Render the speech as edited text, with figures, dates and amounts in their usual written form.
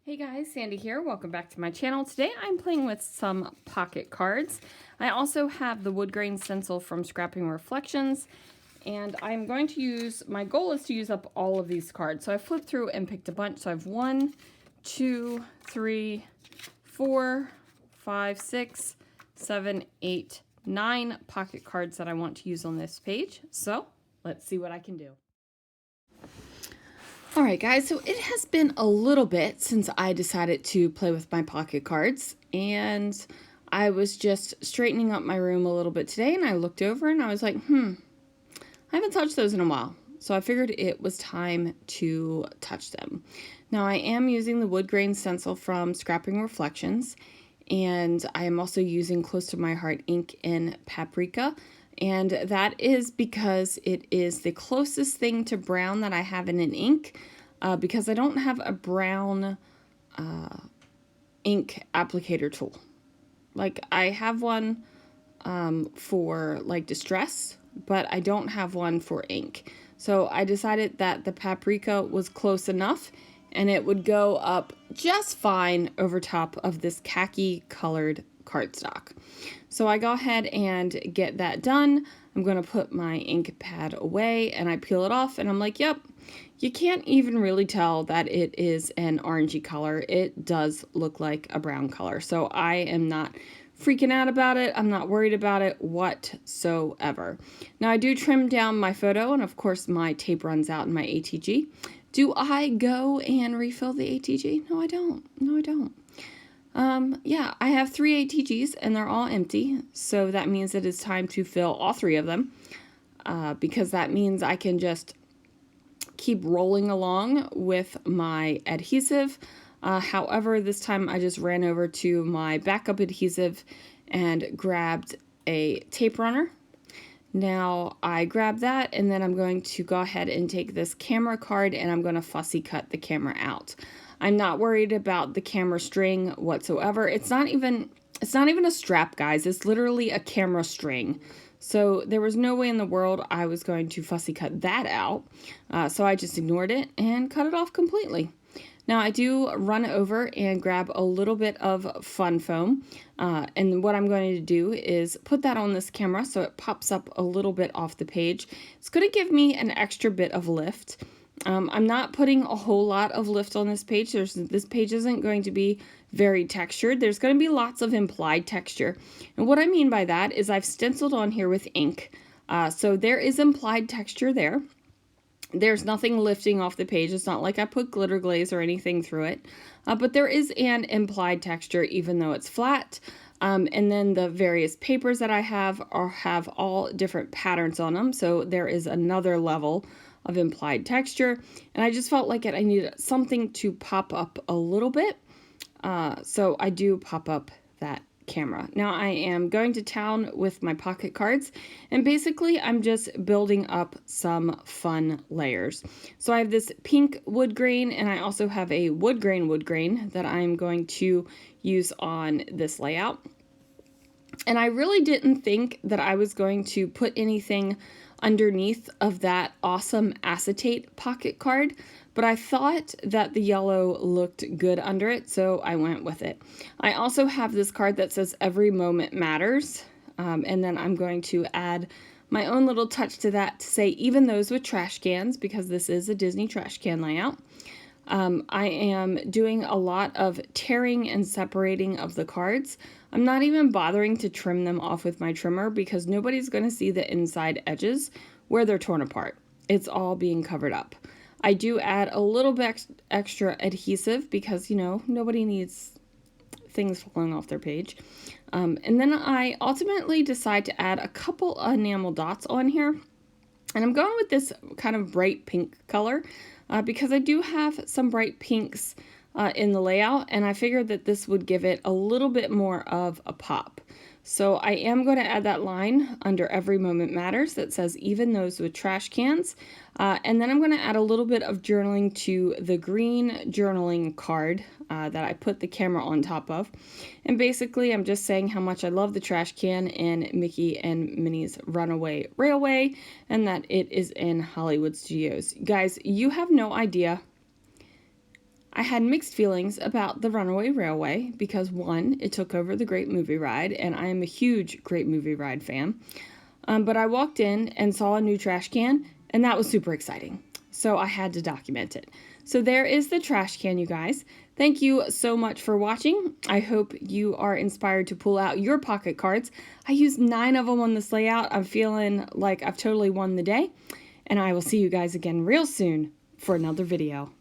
Hey guys, Sandy here. Welcome back to my channel. Today I'm playing with some pocket cards. I also have the wood grain stencil from Scrapping Reflections, and I'm going to use, my goal is to use up all of these cards. So I flipped through and picked a bunch. So I have 1, 2, 3, 4, 5, 6, 7, 8, 9 pocket cards that I want to use on this page. So let's see what I can do. Alright guys, so it has been a little bit since I decided to play with my pocket cards, and I was just straightening up my room a little bit today, and I looked over and I was like, I haven't touched those in a while. So I figured it was time to touch them. Now I am using the wood grain stencil from Scrapping Reflections, and I am also using Close to My Heart ink in Paprika. And that is because it is the closest thing to brown that I have in an ink, because I don't have a brown ink applicator tool. Like, I have one for like distress, but I don't have one for ink. So I decided that the Paprika was close enough and it would go up just fine over top of this khaki colored cardstock. So I go ahead and get that done. I'm going to put my ink pad away and I peel it off and I'm like, yep, you can't even really tell that it is an orangey color. It does look like a brown color. So I am not freaking out about it. I'm not worried about it whatsoever. Now I do trim down my photo, and of course my tape runs out in my ATG. Do I go and refill the ATG? No, I don't. No, I don't. Yeah, I have 3 ATGs and they're all empty. So that means it is time to fill all 3 of them, because that means I can just keep rolling along with my adhesive. However, this time I just ran over to my backup adhesive and grabbed a tape runner. Now I grab that, and then I'm going to go ahead and take this camera card and I'm going to fussy cut the camera out. I'm not worried about the camera string whatsoever. It's not even a strap, guys. It's literally a camera string. So there was no way in the world I was going to fussy cut that out. So I just ignored it and cut it off completely. Now I do run over and grab a little bit of fun foam, and what I'm going to do is put that on this camera so it pops up a little bit off the page. It's going to give me an extra bit of lift. I'm not putting a whole lot of lift on this page. This page isn't going to be very textured. There's going to be lots of implied texture. And what I mean by that is I've stenciled on here with ink. So there is implied texture there. There's nothing lifting off the page. It's not like I put glitter glaze or anything through it. But there is an implied texture even though it's flat. And then the various papers that I have have all different patterns on them. So there is another level of implied texture. And I just felt like I needed something to pop up a little bit. So I do pop up that camera. Now I am going to town with my pocket cards, and basically I'm just building up some fun layers. So I have this pink wood grain, and I also have a wood grain that I'm going to use on this layout. And I really didn't think that I was going to put anything underneath of that awesome acetate pocket card, but I thought that the yellow looked good under it, so I went with it. I also have this card that says Every Moment Matters, and then I'm going to add my own little touch to that to say even those with trash cans, because this is a Disney trash can layout. I am doing a lot of tearing and separating of the cards. I'm not even bothering to trim them off with my trimmer because nobody's going to see the inside edges where they're torn apart. It's all being covered up. I do add a little bit extra adhesive because, you know, nobody needs things falling off their page. And then I ultimately decide to add a couple enamel dots on here. And I'm going with this kind of bright pink color because I do have some bright pinks in the layout, and I figured that this would give it a little bit more of a pop. So I am going to add that line under Every Moment Matters that says even those with trash cans. And then I'm going to add a little bit of journaling to the green journaling card that I put the camera on top of. And basically I'm just saying how much I love the trash can in Mickey and Minnie's Runaway Railway, and that it is in Hollywood Studios. Guys, you have no idea. I had mixed feelings about the Runaway Railway because, one, it took over the Great Movie Ride, and I am a huge Great Movie Ride fan. But I walked in and saw a new trash can, and that was super exciting. So I had to document it. So there is the trash can, you guys. Thank you so much for watching. I hope you are inspired to pull out your pocket cards. I used 9 of them on this layout. I'm feeling like I've totally won the day. And I will see you guys again real soon for another video.